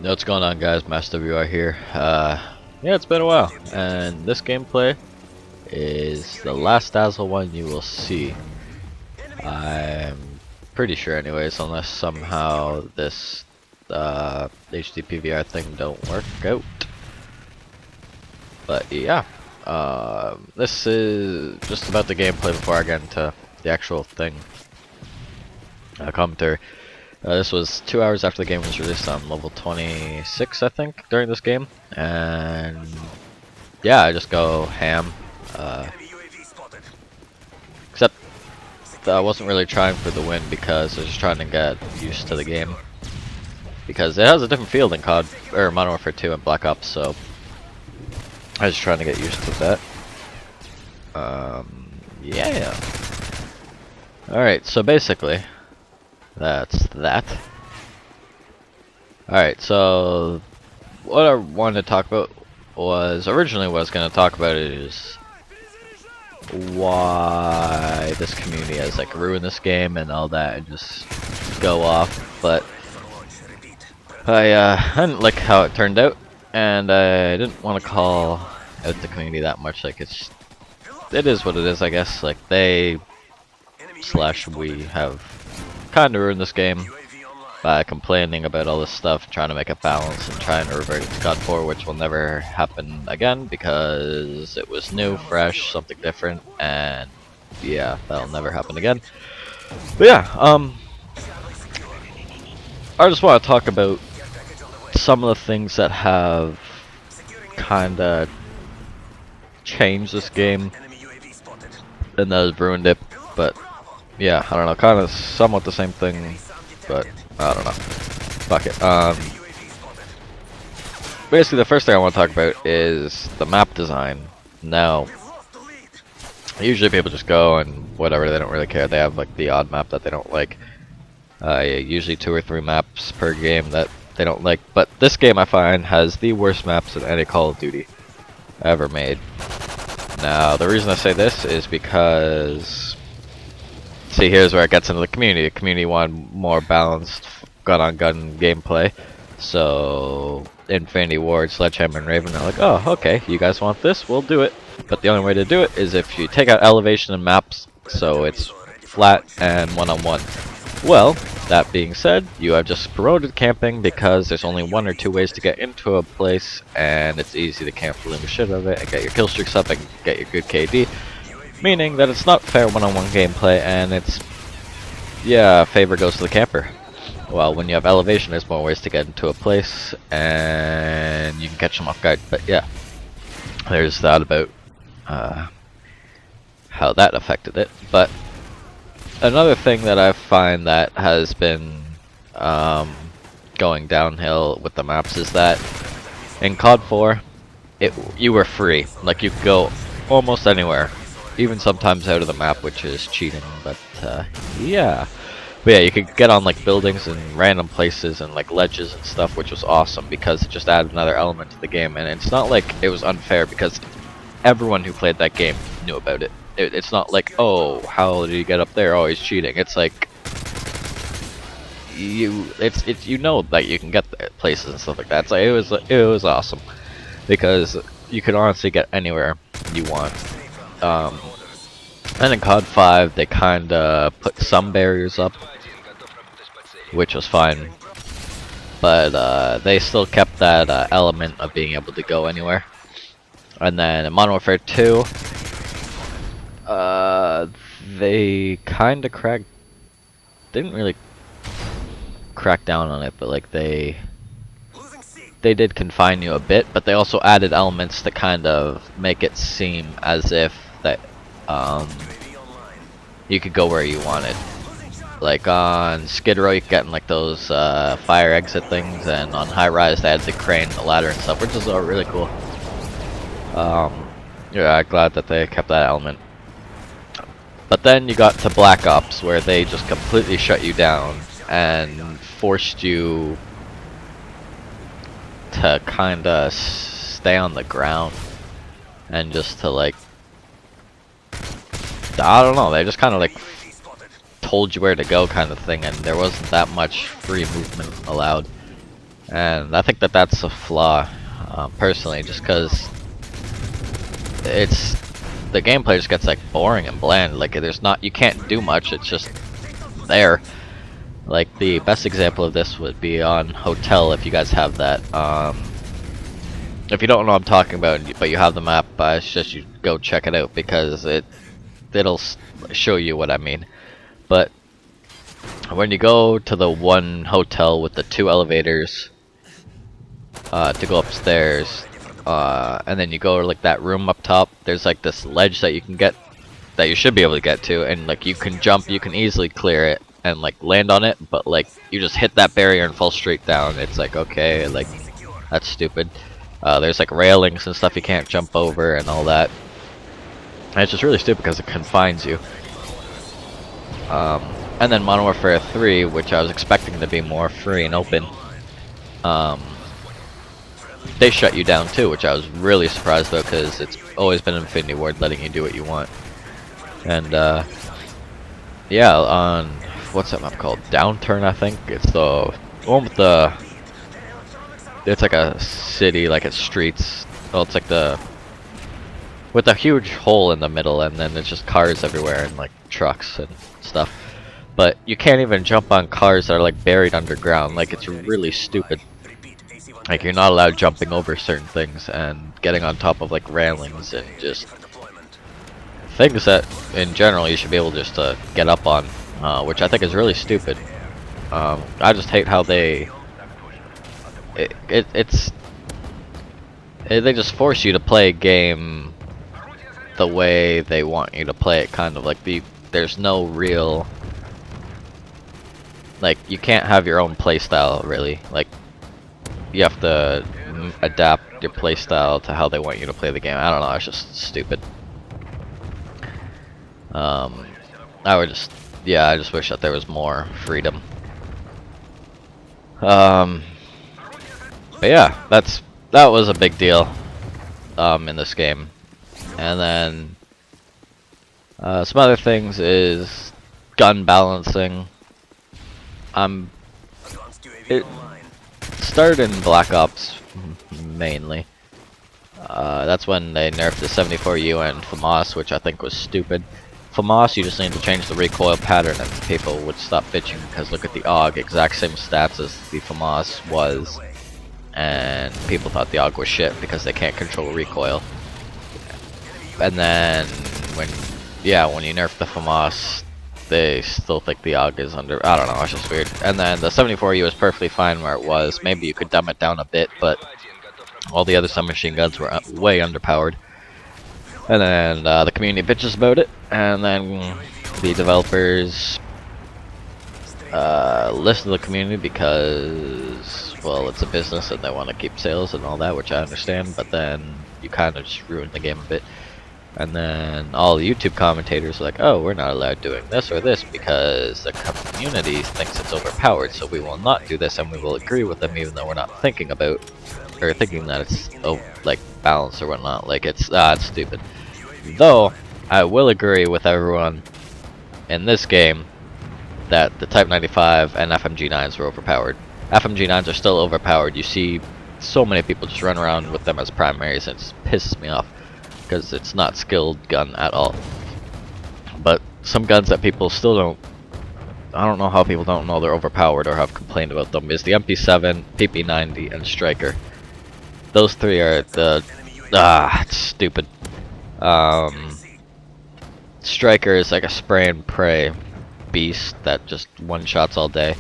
What's going on, guys? MasterWR here. Yeah, it's been a while, and this gameplay is the last Dazzle one you will see. I'm pretty sure, anyways, unless somehow this HD PVR thing don't work out. But yeah, this is just about the gameplay before I get into the actual thing. Commentary. This was 2 hours after the game was released on level 26, I think, during this game. And yeah, I just go ham. Except I wasn't really trying for the win because I was just trying to get used to the game. Because it has a different feel than COD, or Modern Warfare 2 and Black Ops, so I was just trying to get used to that. Yeah. Alright, so basically, that's that. Alright, so what I wanted to talk about was, originally what I was going to talk about is why this community has like ruined this game and all that, and just go off. But I didn't like how it turned out, and I didn't want to call out the community that much. Like, it is what it is, I guess. Like, we have kind of ruined this game by complaining about all this stuff, trying to make it balance and trying to revert it to COD 4, which will never happen again because it was new, fresh, something different, and yeah, that'll never happen again. But yeah, I just want to talk about some of the things that have kind of changed this game and that has ruined it. But yeah, I don't know, kind of somewhat the same thing, but I don't know. Fuck it. Basically, the first thing I want to talk about is the map design. Now, usually people just go and whatever, they don't really care. They have like the odd map that they don't like. Usually 2 or 3 maps per game that they don't like. But this game, I find, has the worst maps in any Call of Duty ever made. Now, the reason I say this is because, see, here's where it gets into the community. The community wanted more balanced gun-on-gun gameplay. So, Infinity Ward, Sledgehammer, and Raven are like, oh, okay, you guys want this? We'll do it. But the only way to do it is if you take out elevation and maps, so it's flat and one-on-one. Well, that being said, you have just promoted camping because there's only 1 or 2 ways to get into a place, and it's easy to camp the living shit out of it and get your kill streaks up and get your good KD. Meaning that it's not fair one-on-one gameplay, and it's, yeah, favor goes to the camper. Well, when you have elevation, there's more ways to get into a place, and you can catch them off guard. But yeah, there's that about how that affected it. But another thing that I find that has been going downhill with the maps is that in COD 4, you were free. Like, you could go almost anywhere, even sometimes out of the map, which is cheating, but yeah. But yeah, you could get on like buildings and random places and like ledges and stuff, which was awesome because it just added another element to the game. And it's not like it was unfair because everyone who played that game knew about it. It's not like, oh, how did you get up there? Oh, he's cheating. It's like you know that you can get there, places and stuff like that. It's like it was awesome because you could honestly get anywhere you want. And in COD 5, they kind of put some barriers up, which was fine, but they still kept that element of being able to go anywhere. And then in Modern Warfare 2, they kind of didn't really crack down on it, but like they did confine you a bit, but they also added elements to kind of make it seem as if that you could go where you wanted. Like on Skid Row, you could get in like those fire exit things, and on High Rise they had the crane, the ladder and stuff, which is really cool. Yeah, glad that they kept that element. But then you got to Black Ops, where they just completely shut you down and forced you to kinda stay on the ground and just to like, I don't know, they just kind of like told you where to go kind of thing, and there wasn't that much free movement allowed. And I think that that's a flaw, personally, just because the gameplay just gets like boring and bland. Like you can't do much. It's just there. Like the best example of this would be on Hotel, if you guys have that. If you don't know what I'm talking about, but you have the map, I suggest you go check it out because it'll show you what I mean. But when you go to the one hotel with the 2 elevators to go upstairs, and then you go to like that room up top, there's like this ledge that you can get, that you should be able to get to, and like you can jump, you can easily clear it and like land on it, but like you just hit that barrier and fall straight down. It's like, okay, like that's stupid. There's like railings and stuff you can't jump over and all that, and it's just really stupid because it confines you. And then Modern Warfare 3, which I was expecting to be more free and open, they shut you down too, which I was really surprised though, because it's always been Infinity Ward letting you do what you want. And yeah, on what's that map called? Downturn, I think. It's the one with the. It's like a city, like it's streets. Well, it's like with a huge hole in the middle, and then there's just cars everywhere and like trucks and stuff. But you can't even jump on cars that are like buried underground. Like it's really stupid. Like you're not allowed jumping over certain things and getting on top of like railings and just things that in general you should be able just to get up on, which I think is really stupid. I just hate how they just force you to play a game the way they want you to play it, kind of like there's no real, like you can't have your own playstyle really. Like you have to adapt your playstyle to how they want you to play the game. I don't know, it's just stupid. I just wish that there was more freedom. But yeah, that was a big deal in this game. And then some other things is gun balancing. It started in Black Ops mainly. That's when they nerfed the 74U and FAMAS, which I think was stupid. FAMAS, you just need to change the recoil pattern and people would stop bitching, because look at the AUG, exact same stats as the FAMAS was, and people thought the AUG was shit because they can't control recoil. And then when you nerf the FAMAS, they still think the AUG is under. I don't know, it's just weird. And then the 74U is perfectly fine where it was. Maybe you could dumb it down a bit, but all the other submachine guns were way underpowered. And then the community bitches about it, and then the developers listen to the community because, well, it's a business and they want to keep sales and all that, which I understand, but then you kind of just ruin the game a bit. And then all the YouTube commentators are like, oh, we're not allowed doing this or this because the community thinks it's overpowered, so we will not do this and we will agree with them even though we're not thinking about, or thinking that it's like balanced or whatnot. Like it's stupid. Though I will agree with everyone in this game that the Type 95 and FMG9s were overpowered. FMG9s are still overpowered. You see so many people just run around with them as primaries, and it just pisses me off because it's not skilled gun at all. But some guns that people still don't, I don't know how people don't know they're overpowered or have complained about them, is the MP7, PP90, and Striker. Those three are the it's stupid. Striker is like a spray and pray beast that just one-shots all day,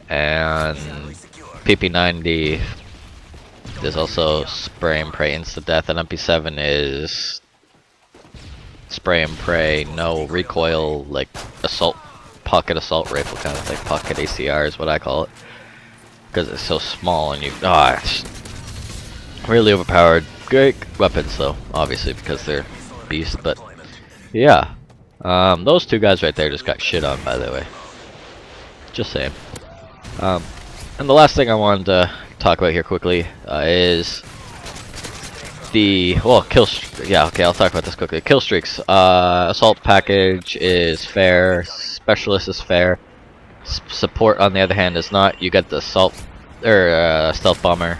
and PP90 is also spray and pray insta death, and MP7 is spray and pray, no recoil, like pocket assault rifle kind of thing. Pocket ACR is what I call it, because it's so small and it's really overpowered. Great weapons though, obviously, because they're beasts. But yeah, those two guys right there just got shit on, by the way. Just saying. And the last thing I wanted to talk about here quickly is the kill. Yeah, okay, I'll talk about this quickly. Kill streaks. Assault package is fair. Specialist is fair. Support, on the other hand, is not. You get the assault or stealth bomber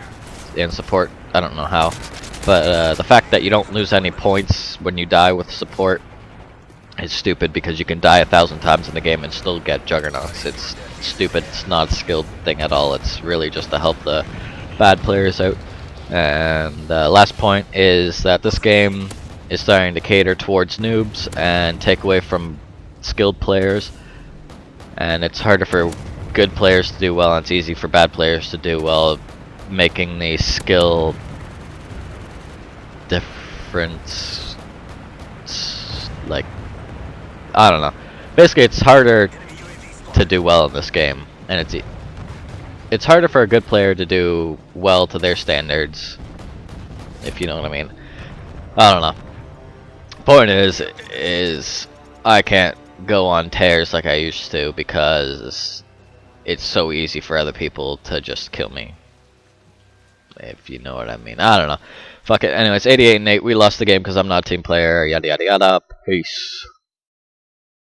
in support. I don't know how, but the fact that you don't lose any points when you die with support is stupid, because you can die 1,000 times in the game and still get juggernauts. It's stupid. It's not a skilled thing at all. It's really just to help the bad players out. And last point is that this game is starting to cater towards noobs and take away from skilled players, and it's harder for good players to do well, and it's easy for bad players to do well, making the skill difference, like, I don't know. Basically, it's harder to do well in this game, and it's harder for a good player to do well to their standards, if you know what I mean. I don't know. Point is I can't go on tears like I used to, because it's so easy for other people to just kill me, if you know what I mean. I don't know. Fuck it. Anyways, 88 and 8. We lost the game because I'm not a team player. Yada yada yada. Peace.